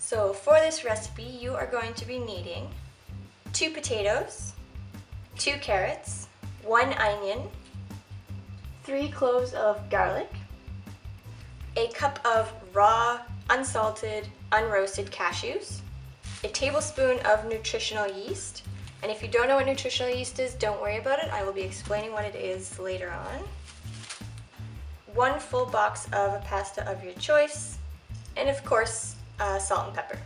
So for this recipe, you are going to be needing 2 potatoes, 2 carrots, 1 onion, 3 cloves of garlic, a cup of raw, unsalted, unroasted cashews, a tablespoon of nutritional yeast, and if you don't know what nutritional yeast is, don't worry about it. I will be explaining what it is later on. 1 full box of pasta of your choice, and of course, salt and pepper.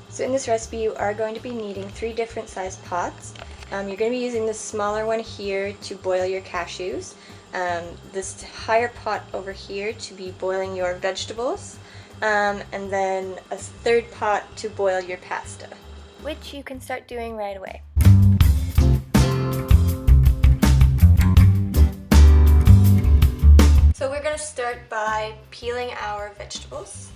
So in this recipe, you are going to be needing 3 different sized pots. You're going to be using the smaller one here to boil your cashews, this higher pot over here to be boiling your vegetables, and then a 3rd pot to boil your pasta, which you can start doing right away. So we're going to start by peeling our vegetables.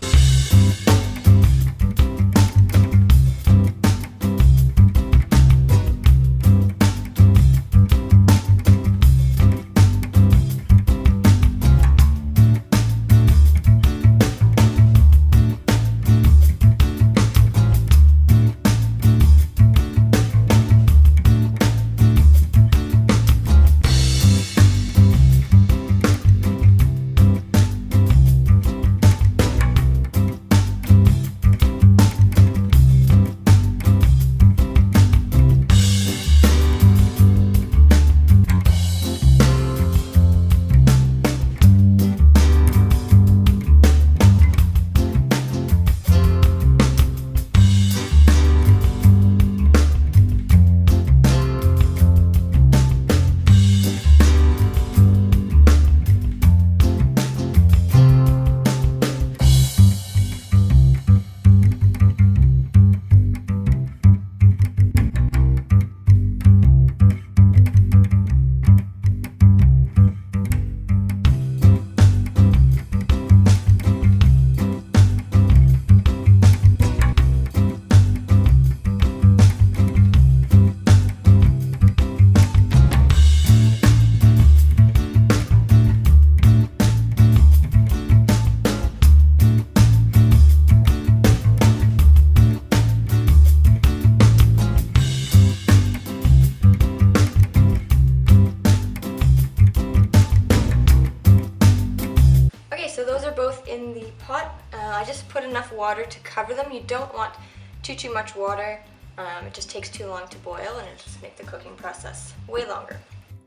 So those are both in the pot. I just put enough water to cover them. You don't want too much water. It just takes too long to boil and it'll just make the cooking process way longer.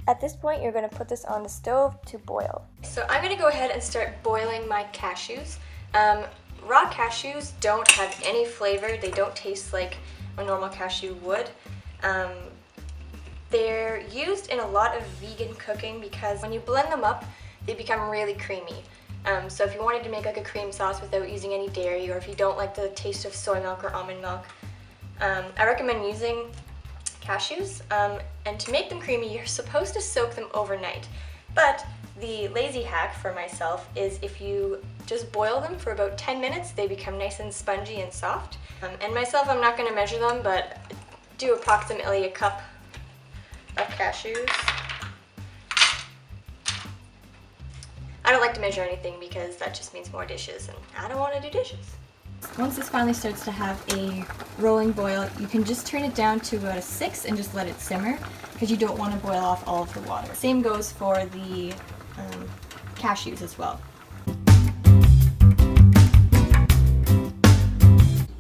At this point, you're going to put this on the stove to boil. So I'm going to go ahead and start boiling my cashews. Raw cashews don't have any flavor. They don't taste like a normal cashew would. They're used in a lot of vegan cooking because when you blend them up, they become really creamy. So if you wanted to make like a cream sauce without using any dairy, or if you don't like the taste of soy milk or almond milk, I recommend using cashews. And to make them creamy, you're supposed to soak them overnight. But the lazy hack for myself is if you just boil them for about 10 minutes, they become nice and spongy and soft. And myself, I'm not going to measure them, but do approximately a cup of cashews. I don't like to measure anything because that just means more dishes, and I don't want to do dishes. Once this finally starts to have a rolling boil, you can just turn it down to about a 6 and just let it simmer because you don't want to boil off all of the water. Same goes for the cashews as well.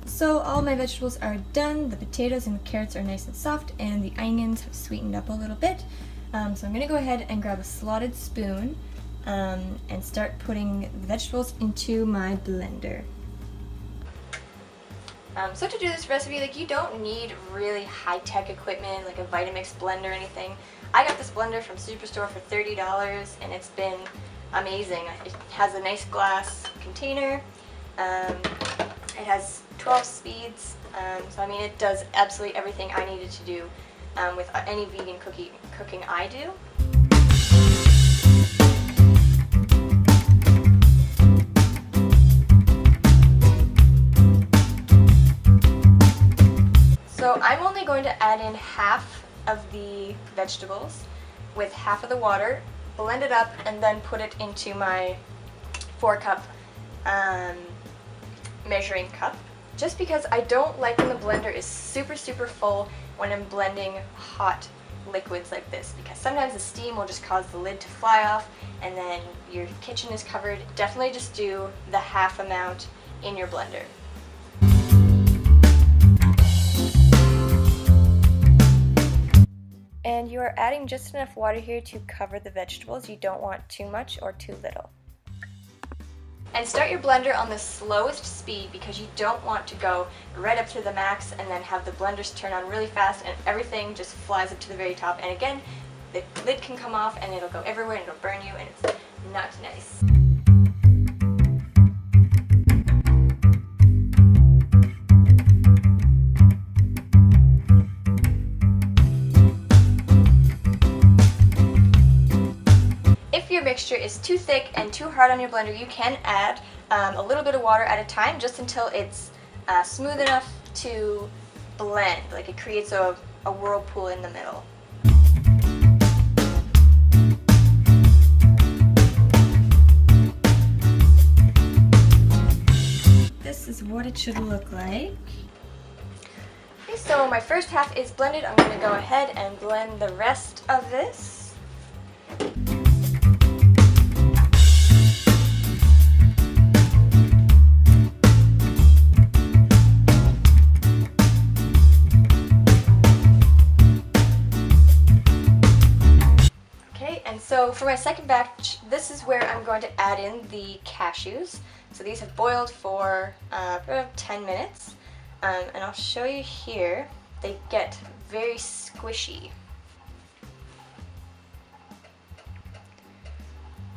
So all my vegetables are done. The potatoes and the carrots are nice and soft, and the onions have sweetened up a little bit. So I'm going to go ahead and grab a slotted spoon and start putting the vegetables into my blender. So to do this recipe, like, you don't need really high-tech equipment like a Vitamix blender or anything. I got this blender from Superstore for $30 and it's been amazing. It has a nice glass container. It has 12 speeds, so I mean it does absolutely everything I needed to do with any vegan cooking I do. So I'm only going to add in half of the vegetables with half of the water, blend it up, and then put it into my 4-cup measuring cup, just because I don't like when the blender is super full when I'm blending hot liquids like this, because sometimes the steam will just cause the lid to fly off and then your kitchen is covered. Definitely just do the half amount in your blender. And you are adding just enough water here to cover the vegetables. You don't want too much or too little. And start your blender on the slowest speed because you don't want to go right up to the max and then have the blenders turn on really fast and everything just flies up to the very top. And again, the lid can come off and it'll go everywhere and it'll burn you and it's not nice. If your mixture is too thick and too hard on your blender, you can add a little bit of water at a time just until it's smooth enough to blend, like it creates a whirlpool in the middle. This is what it should look like. Okay, so my first half is blended. I'm going to go ahead and blend the rest of this. So for my second batch, this is where I'm going to add in the cashews. So these have boiled for about 10 minutes, and I'll show you here. They get very squishy.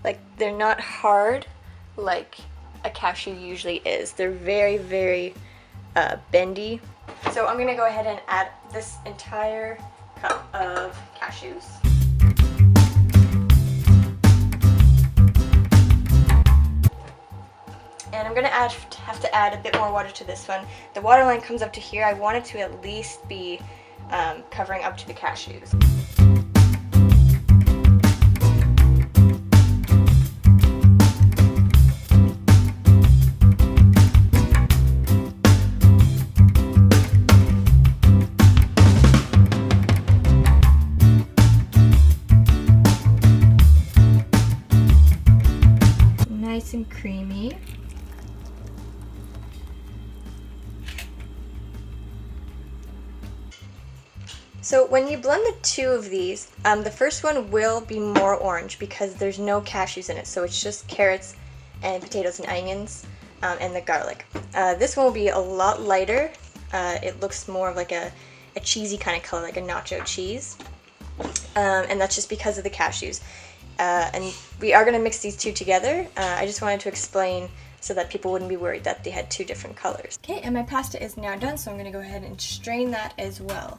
Like, they're not hard like a cashew usually is. They're very bendy. So I'm going to go ahead and add this entire cup of cashews. And I'm going to have to add a bit more water to this one. The water line comes up to here. I want it to at least be covering up to the cashews. Nice and creamy. So when you blend the two of these, the first one will be more orange because there's no cashews in it, so it's just carrots and potatoes and onions and the garlic. This one will be a lot lighter. It looks more of like a cheesy kind of color, like a nacho cheese, and that's just because of the cashews. And we are going to mix these two together. I just wanted to explain so that people wouldn't be worried that they had two different colors. Okay, and my pasta is now done, so I'm going to go ahead and strain that as well.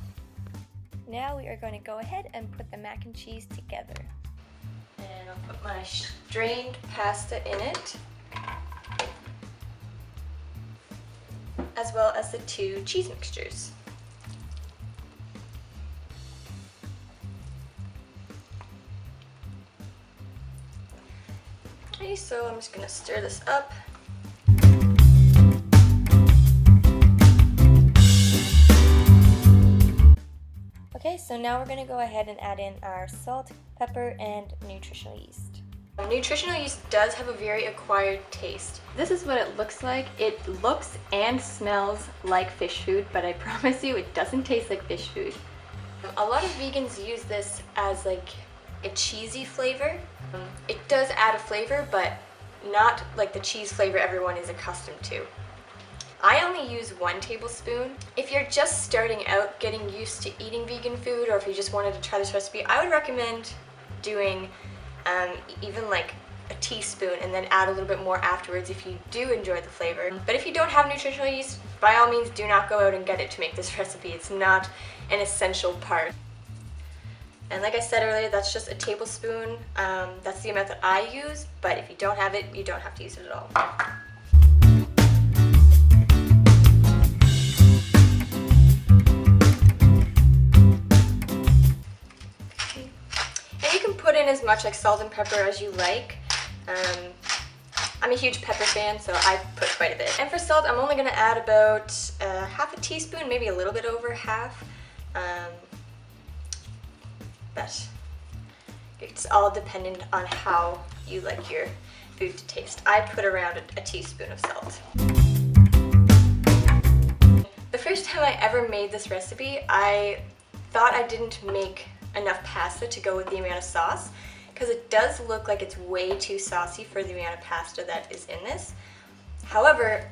Now we are going to go ahead and put the mac and cheese together. And I'll put my strained pasta in it, as well as the two cheese mixtures. Okay, so I'm just going to stir this up. Okay, so now we're going to go ahead and add in our salt, pepper, and nutritional yeast. Nutritional yeast does have a very acquired taste. This is what it looks like. It looks and smells like fish food, but I promise you it doesn't taste like fish food. A lot of vegans use this as like a cheesy flavor. It does add a flavor, but not like the cheese flavor everyone is accustomed to. I only use 1 tablespoon. If you're just starting out getting used to eating vegan food, or if you just wanted to try this recipe, I would recommend doing even like a teaspoon and then add a little bit more afterwards if you do enjoy the flavor. But if you don't have nutritional yeast, by all means do not go out and get it to make this recipe. It's not an essential part. And like I said earlier, that's just a tablespoon. That's the amount that I use, but if you don't have it, you don't have to use it at all. And you can put in as much like salt and pepper as you like. I'm a huge pepper fan, so I put quite a bit. And for salt, I'm only gonna add about half a teaspoon, maybe a little bit over half. But it's all dependent on how you like your food to taste. I put around a teaspoon of salt. The first time I ever made this recipe, I thought I didn't make enough pasta to go with the amount of sauce, because it does look like it's way too saucy for the amount of pasta that is in this. However,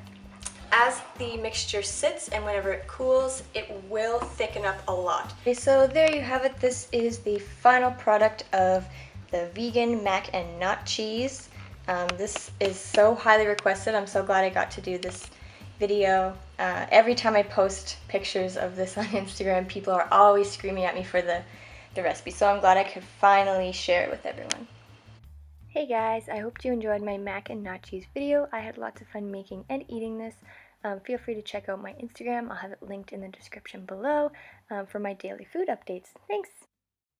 as the mixture sits and whenever it cools, it will thicken up a lot. Okay, so there you have it. This is the final product of the vegan mac and not cheese. This is so highly requested. I'm so glad I got to do this video. Every time I post pictures of this on Instagram, people are always screaming at me for the recipe, so I'm glad I could finally share it with everyone. Hey guys, I hope you enjoyed my mac and not cheese video. I had lots of fun making and eating this. Feel free to check out my Instagram. I'll have it linked in the description below for my daily food updates. Thanks!